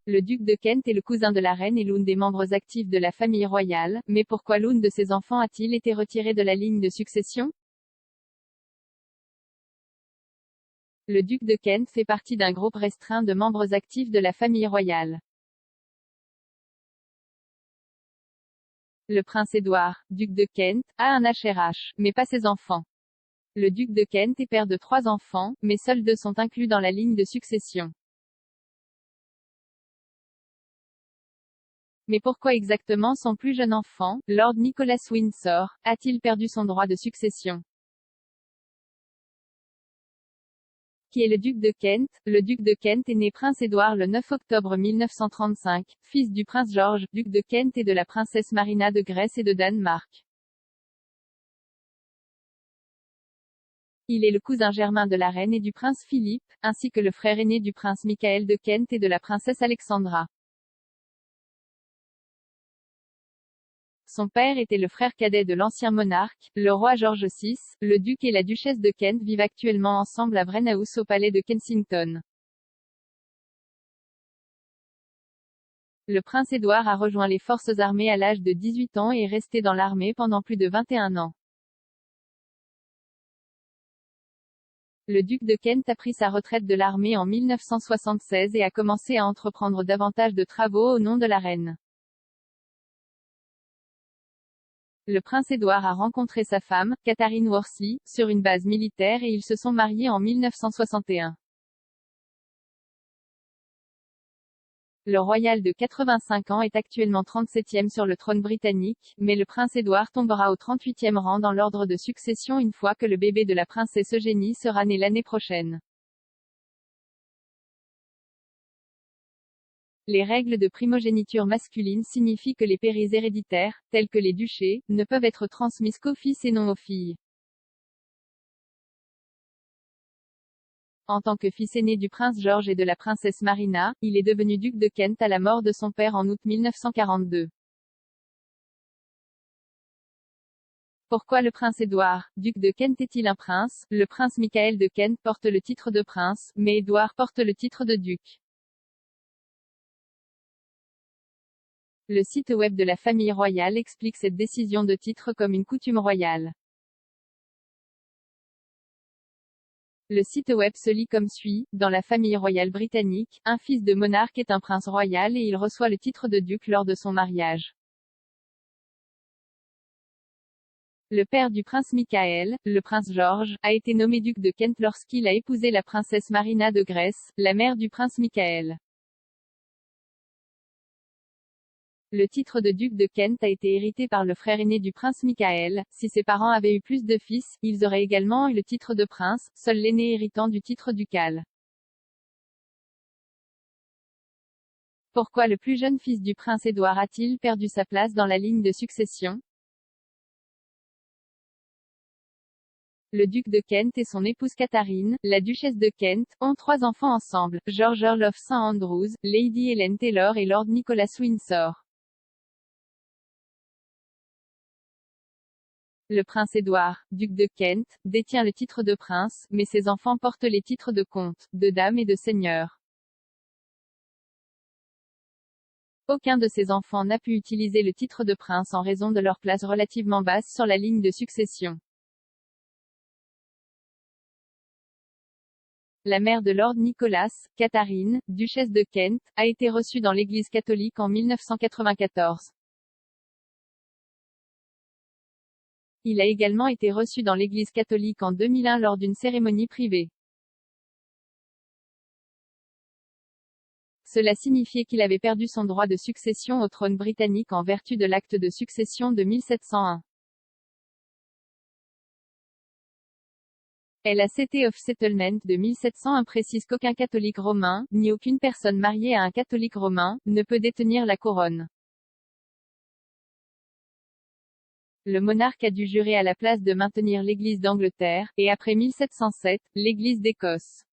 Le duc de Kent est le cousin de la reine et l'un des membres actifs de la famille royale, mais pourquoi l'un de ses enfants a-t-il été retiré de la ligne de succession? Le duc de Kent fait partie d'un groupe restreint de membres actifs de la famille royale. Le prince Édouard, duc de Kent, a un HRH, mais pas ses enfants. Le duc de Kent est père de 3 enfants, mais seuls 2 sont inclus dans la ligne de succession. Mais pourquoi exactement son plus jeune enfant, Lord Nicholas Windsor, a-t-il perdu son droit de succession? Qui est le duc de Kent? Le duc de Kent est né prince Édouard le 9 octobre 1935, fils du prince George, duc de Kent et de la princesse Marina de Grèce et de Danemark. Il est le cousin germain de la reine et du prince Philippe, ainsi que le frère aîné du prince Michael de Kent et de la princesse Alexandra. Son père était le frère cadet de l'ancien monarque, le roi George VI. Le duc et la duchesse de Kent vivent actuellement ensemble à Wren House au palais de Kensington. Le prince Édouard a rejoint les forces armées à l'âge de 18 ans et est resté dans l'armée pendant plus de 21 ans. Le duc de Kent a pris sa retraite de l'armée en 1976 et a commencé à entreprendre davantage de travaux au nom de la reine. Le prince Édouard a rencontré sa femme, Catherine Worsley, sur une base militaire et ils se sont mariés en 1961. Le royal de 85 ans est actuellement 37e sur le trône britannique, mais le prince Édouard tombera au 38e rang dans l'ordre de succession une fois que le bébé de la princesse Eugénie sera né l'année prochaine. Les règles de primogéniture masculine signifient que les pairies héréditaires, tels que les duchés, ne peuvent être transmises qu'aux fils et non aux filles. En tant que fils aîné du prince George et de la princesse Marina, il est devenu duc de Kent à la mort de son père en août 1942. Pourquoi le prince Édouard, duc de Kent est-il un prince? Le prince Michael de Kent porte le titre de prince, mais Édouard porte le titre de duc. Le site web de la famille royale explique cette décision de titre comme une coutume royale. Le site web se lit comme suit: dans la famille royale britannique, un fils de monarque est un prince royal et il reçoit le titre de duc lors de son mariage. Le père du prince Michael, le prince George, a été nommé duc de Kent lorsqu'il a épousé la princesse Marina de Grèce, la mère du prince Michael. Le titre de duc de Kent a été hérité par le frère aîné du prince Michael. Si ses parents avaient eu plus de fils, ils auraient également eu le titre de prince, seul l'aîné héritant du titre ducal. Pourquoi le plus jeune fils du prince Édouard a-t-il perdu sa place dans la ligne de succession? Le duc de Kent et son épouse Catherine, la duchesse de Kent, ont 3 enfants ensemble: George Earl of St Andrews, Lady Helen Taylor et Lord Nicholas Windsor. Le prince Édouard, duc de Kent, détient le titre de prince, mais ses enfants portent les titres de comte, de dame et de seigneur. Aucun de ses enfants n'a pu utiliser le titre de prince en raison de leur place relativement basse sur la ligne de succession. La mère de Lord Nicholas, Catherine, duchesse de Kent, a été reçue dans l'Église catholique en 1994. Il a également été reçu dans l'Église catholique en 2001 lors d'une cérémonie privée. Cela signifiait qu'il avait perdu son droit de succession au trône britannique en vertu de l'acte de succession de 1701. La City of Settlement de 1701 précise qu'aucun catholique romain, ni aucune personne mariée à un catholique romain, ne peut détenir la couronne. Le monarque a dû jurer à la place de maintenir l'Église d'Angleterre, et après 1707, l'Église d'Écosse.